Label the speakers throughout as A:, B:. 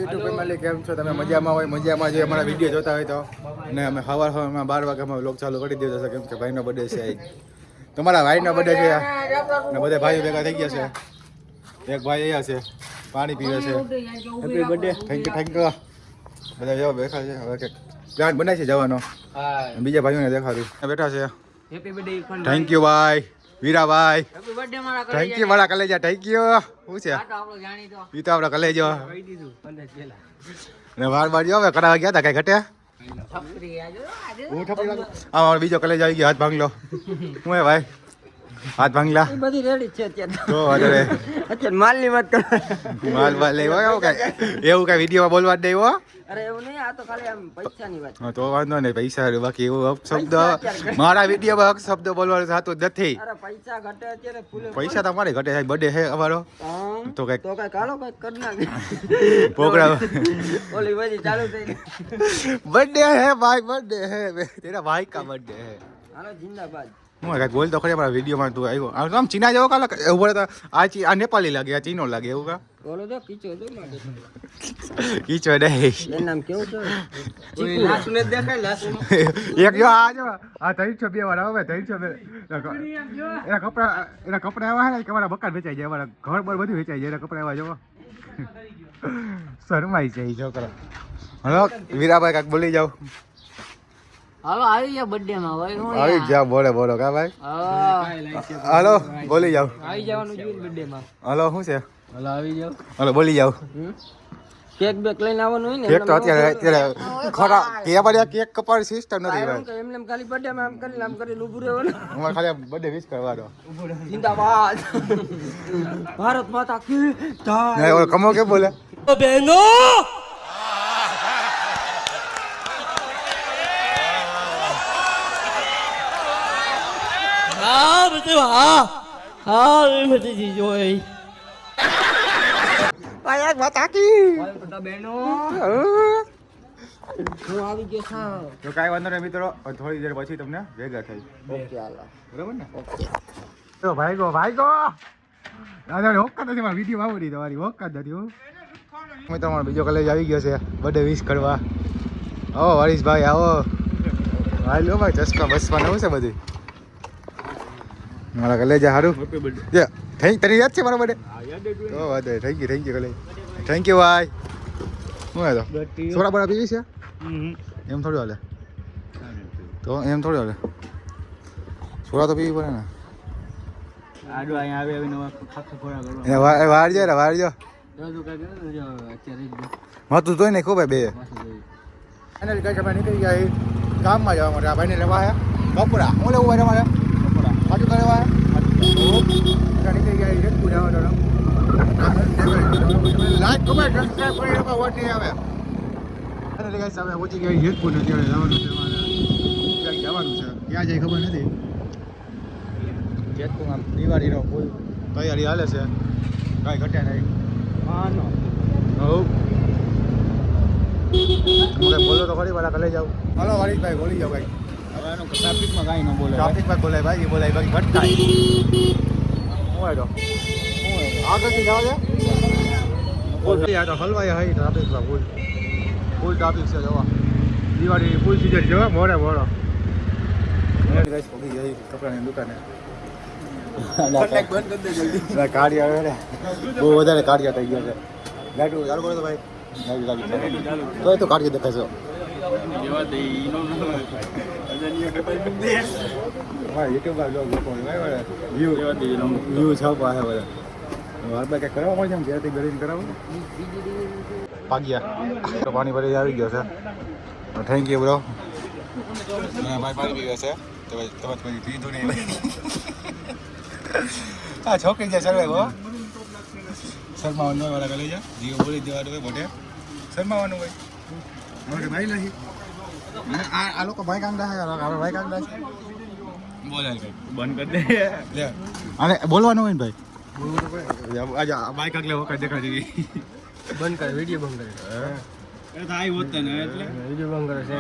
A: YouTube family કેમ છો તમે? મજામાં હોય મજામાં જે અમારા વિડીયો જોતા હોય તો અને અમે સવારમાં 12 વાગે અમે વ્લોગ ચાલુ કરી દીધો છે કેમ કે ભાઈનો બર્થડે છે આજ. તમારા ભાઈનો બર્થડે છે અને બધા ભાઈઓ ભેગા થઈ ગયા છે. એક ભાઈ અહીંયા છે પાણી પીવે છે. Happy birthday. થેન્ક યુ બધા જેવા બેઠા છે. હવે કે પ્લાન બનાવી છે જવાનો. બીજા ભાઈઓને દેખાડું બેઠા છે.
B: Happy birthday.
A: થેન્ક યુ ભાઈ વીરાભાઈ.
B: હેપી બર્થડે મારા
A: થેન્ક યુ મારા કલેજા. Thank you. શું છે
B: આપણો જાણી તો
A: ઈ તો આપણા કલેજો
B: કહી દીધું 15 પહેલા.
A: ને વાર હવે કરાવવા ગયા હતા કઈ ઘટે
B: છપરી આજો
A: હું થપડી લાગુ આ બીજો કલેજ આવી ગયો હાથ ભાંગલો હું હે ભાઈ હાથ ભાંગલા
B: એ બધી રેડી છે અત્યારે
A: તો અરે
B: અત્યારે માલની વાત કરો
A: માલ લેવો એવું કઈ વિડીયોમાં બોલવા જ નહીં હો
B: અરે એવું નહીં આ તો ખાલી આમ પૈસાની વાત
A: હા તો વાંધો નહીં પૈસા બાકી એવું અપશબ્દ મારા વિડીયોમાં અપશબ્દ બોલવાનું થતું જ નથી
B: અરે પૈસા ઘટે અત્યારે ફૂલે
A: પૈસા તમારે ઘટે સાહેબ બર્થડે હે અમારો તો કઈક
B: કાળો કઈક કરી નાખ
A: પ્રોગ્રામ
B: ઓલી બધી ચાલુ થઈ
A: બર્થડે હે ભાઈ બર્થડે હે તેરા ભાઈ કા બર્થડે હે
B: હાલો જિંદાબાદ
A: હું કઈક બોલ તો ખરી અમારા વિડીયોમાં તું આવ્યો આમ ચીના જેવો કાલે એવું તો આ નેપાળી લાગે આ ચીનો લાગે એવું કા
B: બોલો તો કીચો જો
A: કીચો નહીં
B: એનું નામ કેવું છે ચીકુ લાસુને દેખાય લાસુનો
A: એક જો આ જો આ 302 વાળા હવે 302 એના કપડા એવા હે કે અમારા બકાન વેચાઈ જાય અમારા ઘર પર બધું વેચાઈ જાય એના કપડા એવા જો શરમાઈ જાય છોકરા હલો વીરાભાઈ કાક બોલી જાવ
B: હાલો આવી જાવ બર્થડે માં ભાઈ હું
A: આવી જાવ બોલો કા ભાઈ
B: હા
A: હલો બોલી જાવ
B: આવી જવાનું જોઈએ બર્થડે માં
A: હલો શું છે
B: હાલો આવી જાવ
A: હલો બોલી જાવ
B: કેક બેક લઈને આવવાનું હોય ને
A: કેક તો અત્યારે ખરા કે અમારે કેક કપાળ સિસ્ટમ નથી ભાઈ
B: એમને ખાલી બર્થડે માં આમ કરી ઊભું રહેવાનું
A: અમારે ખાલી બર્થડે વિશ કરવાનો
B: જિંદાબાદ ભારત માતા કી જય
A: નહીં ઓલો કમો કે બોલે
B: બહેનો હા બધું હા બધું જોઈ
A: આયા માતાકી
B: બધા બહેનો હું આવી ગયો છું
A: તો કાંઈ વાંધો નહીં મિત્રો થોડી દેર પછી તમને ભેગા થઈ
B: ઓકે હાલો
A: બરાબર ને તો ભાઈ ગો દાદા હોકા નથી મારા વિડીયો આવડી તમારી હોકા નથી હો મેં તમારો બીજો કલેજ આવી ગયો છે બર્થડે વિશ કરવા આવો હરીશભાઈ આવો ભાઈ લો ભાઈ ચશ્મા બસમાં નવું છે બધું મારા કલેજ સારું તને યાદ છે મારો બર્થડે તો વાંધો થેન્ક યુ કલેજ થેન્ક યુ ભાઈ શું હે તો થોડા બડા પીવી છે એમ થોડું હાલે તો એમ થોડું હાલે થોડા તો પીવી પડે ને
B: આડો અહીંયા આવે આવીને ખાખા ખોરા કરવા
A: એને વારજો ને વારજો
B: તો કાઈ અત્યારે
A: માતું જોઈ ને ખૂબ બે એને કઈ તમે નીકળી ગયા ગામમાં જવા માટે આ ભાઈને લેવા હે કપડા હું લેવું ભાઈ તમારે કપડા પાછું કરવા નીકળી ગયા રેતપુર જવા લાઈક કમેન્ટ સબસ્ક્રાઇબ કરી લોકો વોટ નહીં આવે અને ગાઈસ અમે પહોંચી ગયા જેતપુર ને ત્યારે જવાનું છે ક્યાંક જવાનું છે ક્યાં જાય ખબર નથી જેતપુરમાં દિવાળીનો કોઈ તૈયારી હાલે છે કાંઈ ઘટે નહીં
B: આનો
A: હું બોલો તો ખરી વાળા કલે જાઉં હલો હરીશભાઈ બોલી જાઓ ભાઈ
B: હવે આનો ટ્રાફિકમાં કાંઈ ન બોલે
A: ટ્રાફિકમાં બોલાય ભાઈ બોલાય બાકી ઘટતા હું તો આગળથી જવા દે આ તો હલવાઈ હઈ ટ્રાફિકમાં ફૂલ ટ્રાફિક છે જવા દિવાળી ફૂલ સીઝન જવા મોડે પગી ગઈ કપડાની દુકાને કાઢી આવે ને બહુ વધારે કાઢ્યા થઈ ગયા છે લાઈટ ચાલુ કરો તો ભાઈ તો એ તો કાઢી દેખાશો યુટ્યુબમાં લોકો વ્યૂ છાપવા છે બધા હાલમાં કંઈક કરાવવા મળશે એમ ત્યાંથી ગરીને કરાવો પાગ્યા તો પાણી ભરી આવી ગયો છે થેન્ક યુ બ્રો ભાઈ પાણી પીવે છે તો તમે પછી પીધું નહીં હા છોકરી છે સર્વે હો શરમાવાનું હોય વાળા લઈ જા જીવ બોલી દેવાનું હોય મોઢે શરમાવાનું હોય મોઢે ભાઈ નથી આ લોકો ભાઈ કાંડા છે આપણે ભાઈ કાંડા છે બોલે બંધ કરી દે અને બોલવાનું હોય ને ભાઈ આજે બાઈક આગલે વખત દેખાડી
B: બંધ કરે વિડીયો બંધ કરે
A: આવી હોત ને એટલે
B: વિડીયો બંધ કરે છે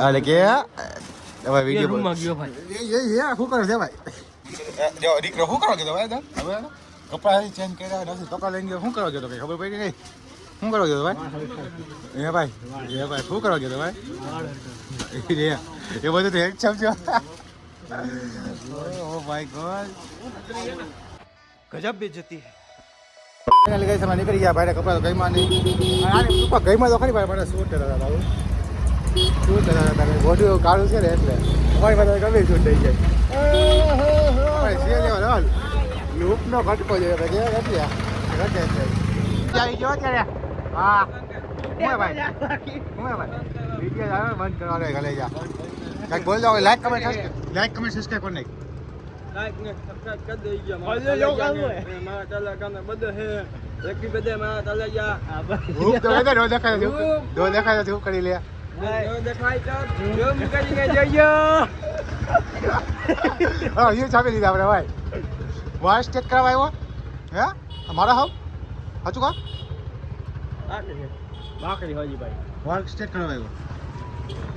A: એટલે કે હવે વિડીયો
B: રૂમમાં ગયો ભાઈ
A: એ શું કરે છે ભાઈ જો દીકરો શું કરો કીધો ભાઈ હવે કપડા ચેન્જ કર્યા નથી કપડા લઈને ગયો શું કરવા ગયો તો કઈ ખબર પડી નહીં શું કરવા ગયો ભાઈ એ ભાઈ શું કરવા ગયો ભાઈ એ બધું તો એક છપ છે ઓ માય ગોડ
B: ગજબ બેજતી
A: ફાઇનલી ગાઈસ અમે નીકળી ગયા ભાઈ કપડા તો ગઈમાં નહીં આને ઉપર ગઈમાં તો ખરી ભાઈ મને શૂટ કરતા હતા બાબુ શૂટ કરતા હતા બોડી કાળું છે ને એટલે અમારી પાસે ગમે શૂટ થઈ જાય ભાઈ છે લેવા હાલ લૂપનો ઘટકો જોઈએ ભાઈ એટલે ઘટે છે આવી ગયો ત્યારે હા હું ભાઈ વિડીયો આવે બંધ કરવાનો ગલે જા કાંઈક બોલ દો લાઈક કમેન્ટ સબસ્ક્રાઈબ કરી નાખ
B: લાઈક ને સબસ્ક્રાઇબ કરી દેજો મારા ચાલા કાને બધે હે એકી બધે મારા ચાલા જા
A: હું તો લગે નો દેખાય તું કરી લે
B: દેખાય તો ઝૂમ કરીને જોજો
A: હા એ છાપી દીધા આપણે ભાઈ વોઇસ ચેક કરાવવા આવ્યો હે અમારા હાવ સાચું કા
B: બાકરી હોજી ભાઈ
A: વોઇસ ચેક કરાવવા આવ્યો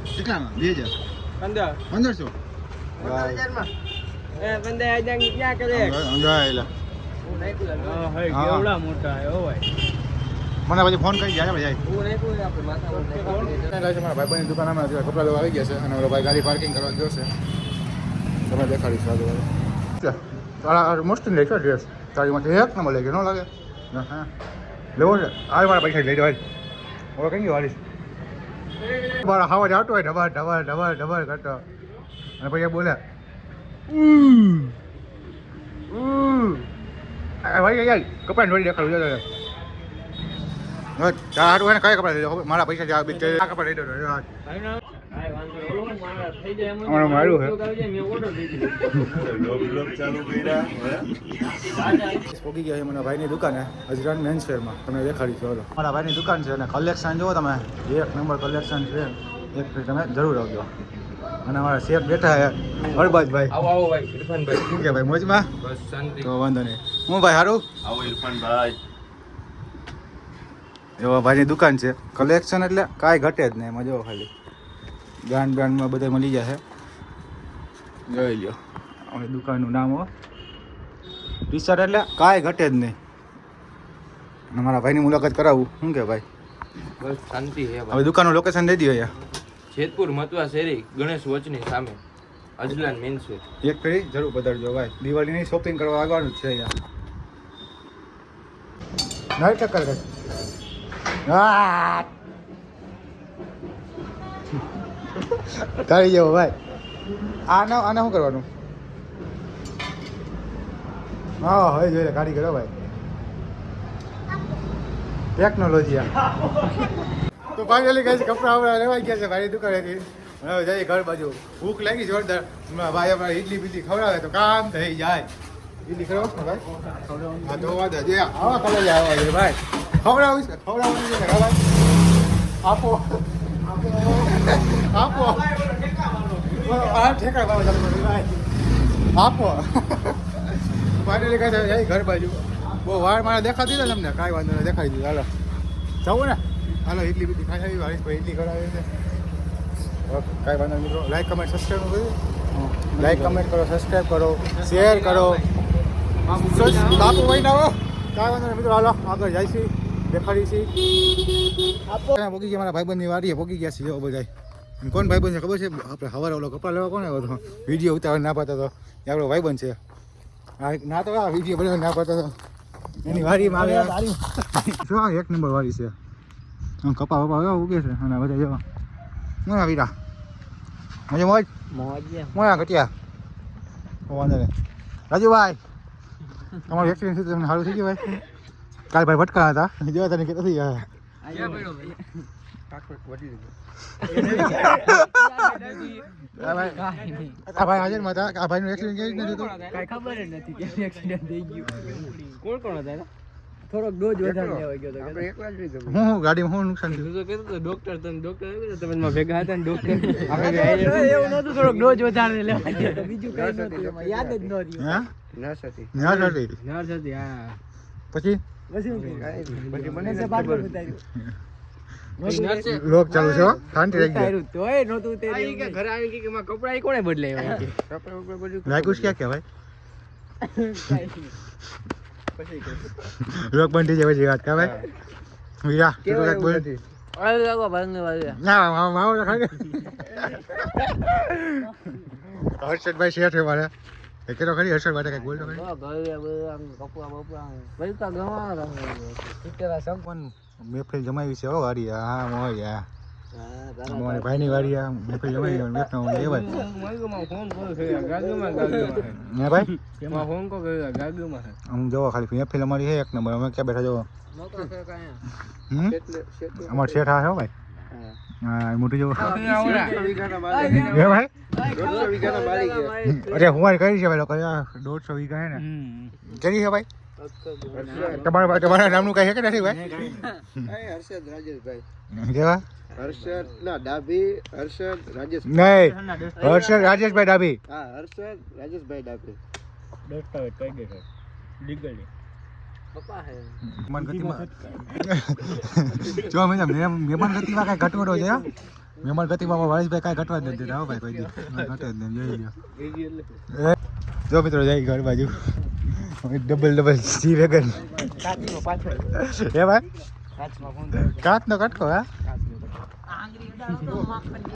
A: કેટલામાં 2000 1500
B: માં એ બંદે આજા ક્યાં કરે
A: અંગાયેલા
B: કેવડા મોટા હે ઓ ભાઈ
A: મને પછી ફોન કરી જાય ભાઈ
B: હું નહીં કોઈ આપણે માથા
A: મારા ભાઈબંધની દુકાન અમે કપડા લેવા આવી ગયા છે અને ઓલો ભાઈ ગાડી પાર્કિંગ કરવા ગયો છે તમે દેખાડીશું આગળ તારા મસ્ત ને છે ડ્રેસ તારી માટે એક નંબર લાગે ન લાગે હા લેવો છે આ મારા પૈસા લઈ જવાય હવે કઈ ગયો વાલીશ મારા હવા આવતો હોય ઢબર કરતો અને પછી બોલે ભાઈ યાર કપડા નોડી દેખાડું સારું હોય ને કયા કપડા લઈ જાઓ મારા પૈસા આ કપડા લઈ દો અમારું માર્યું છે પોગી ગયા છે મને ભાઈની દુકાને અજરાન મેન્સ ફેરમાં તમને દેખાડી છો મારા ભાઈની દુકાન છે અને કલેક્શન જુઓ તમે એક નંબર કલેક્શન છે એક તમે જરૂર આવજો અને અમારા શેફ બેઠા છે હરબાજભાઈ
B: આવો ભાઈ ઇરફાનભાઈ
A: શું કે ભાઈ મોજમાં
B: બસ શાંતિ
A: તો વાંધો નહીં હું ભાઈ સારું
B: આવો ઇરફાનભાઈ
A: એવા ભાઈની દુકાન છે કલેક્શન એટલે કાંઈ ઘટે જ નહીં એમાં જો ખાલી બ્રાન્ડમાં બધે મળી જશે જોઈ લો અમારી દુકાનનું નામ હો ટી શર્ટ એટલે કાંઈ ઘટે જ નહીં અને મારા ભાઈની મુલાકાત કરાવું શું કે ભાઈ
B: બસ શાંતિ હે
A: હવે દુકાનનું લોકેશન દઈ દો અહીંયા
B: જેતપુર મતવા શેરી ગણેશ વોચની સામે અજલાન મેન છે
A: એક કરી જરૂર પધારજો ભાઈ દિવાળીની શોપિંગ કરવા આવવાનું જ છે અહીંયા નહીં ટક્કર કર તારી જેવો ભાઈ આને શું કરવાનું હા હવે જોઈ લે ગાડી કરો ભાઈ ટેકનોલોજી તો ફાઇનલી કહે છે કપડા હમણાં લેવાઈ ગયા છે ભાઈ દુકાનેથી હવે જઈએ ઘર બાજુ ભૂખ લાગી જોરદાર ભાઈ આપણે ઇડલી બીડલી ખવડાવે તો કામ થઈ જાય ઇડલી ખવડાવો ને ભાઈ હા તો વાંધો જે આવા કલર આવવા છે ભાઈ ખવડાવીશ ખવડાવવાનું છે ભાઈ આપો આપો આ ઠેકા ભાવ ભાઈ આપો ફાઇનલી કહે છે જઈ ઘર બાજુ બહુ વાર મારે દેખાતી ને તમને કાંઈ વાંધો નહીં દેખાડી દીધું હાલો જવું ને હાલો ઇડલી બીડલી ખાઈ આવી વાળીશ ભાઈ ઇડલી ખવડાવી છે કાંઈ વાંધો મિત્રો લાઈક કમેન્ટ સબસ્ક્રાઈબ કરો લાઈક કમેન્ટ કરો સબસ્ક્રાઈબ કરો શેર કરો બાપુ ભાઈ ના હો કાંઈ વાંધો નહીં મિત્રો હાલો આગળ જાય છે દેખાડી છે પોગી ગયા મારા ભાઈબંધની વાડીએ પોગી ગયા છે જો બધા કોણ ભાઈબંધ છે ખબર છે આપણે સવારે ઓલો કપડા લેવા કોને આવ્યો હતો વિડીયો ઉતારવા ના પાડતો હતો એ આપણો ભાઈબંધ છે ના તો આ વિડીયો બનાવવા ના પાડતો હતો એની વાડીમાં આવે શું આ એક નંબર વાડી છે કપા વપા ઉગે છે અને બધા જો ના વીરા મજે મોજ મોયા ઘટિયા વાંધો નહીં રાજુભાઈ તમારું એક્સિડન્ટ થયું તમને સારું થઈ ગયું ભાઈ કાલ ભાઈ ભટકા હતા જેવા તને કેટલા થઈ ગયા ભાઈ હાજર માં હતા આ ભાઈનું એક્સિડન્ટ કેવી રીતે થયું
B: કાઈ ખબર જ નથી કે એક્સિડન્ટ થઈ ગયું કોણ કોણ હતા થોડોક ડોઝ વધારે લેવા ગયો તો આપણે એકલા જ લીધો
A: હું ગાડીમાં હું નુકસાન થયું
B: તો કહેતો તો ડોક્ટર તમે ભેગા હતા ને ડોક્ટર એવું નતું થોડોક ડોઝ વધારે લેવા ગયો તો બીજું કઈ નતું એમાં યાદ જ ન રહ્યું
A: હે
B: નર્સ હતી
A: નર્સ
B: હતી હા
A: પછી
B: પછી મને તો બાટલો બતાવ્યો
A: લોક ચાલુ છે શાંતિ રહી ગયા
B: તોય નતું તે ઘરે આવી કે માં કપડા કોણે બદલાવ્યા કે કપડા બધું
A: લાગ્યું ક્યાં કહેવાય લોક બંધ થઈ જાય પછી વાત કહેવાય વીરા તું કાંઈક બોલ
B: અરે લાગો ભાંગને વાળી
A: ના માવો ખાઈ હર્ષદભાઈ શેઠ મારે એ કેતો ખરી હર્ષદ માટે કંઈક બોલ તો ખરી મહેફિલ જમાવી છે હો વાડી હા મોય હા અમારી ભાઈની વાડી આ મહેફિલ જમાવી મેપનો લેવાય હે ભાઈ આમ જોવો ખાલી મહેફિલ અમારી છે એક નંબર અમે ક્યાં બેઠા જોવો અમાર શેઠ આ છે હો ભાઈ હા મોટું જોવો હે ભાઈ અરે હું કરી છે ભાઈ લોકો 150 વીઘા હે ને કરી છે ભાઈ તમારા નામનું કઈ છે કે નથી ભાઈ
C: હર્ષદ રાજેશભાઈ
A: કેવા
C: હર્ષદ ના ડાભી હર્ષદ રાજેશ
A: નહીં હર્ષદ રાજેશભાઈ ડાભી
C: હા હર્ષદ રાજેશભાઈ ડાભી
A: જો મહેમાન ગતિમાં કઈ ઘટવડો છે મહેમાન ગતિમાં વાળીશભાઈ કાંઈ ઘટવા જ નથી દેતા હો ભાઈ કોઈ દી ઘટે જ નહીં જોઈ લો જો મિત્રો જઈ ઘર બાજુ ડબલ સી વેગન હે ભાઈ કાચનો કટકો હા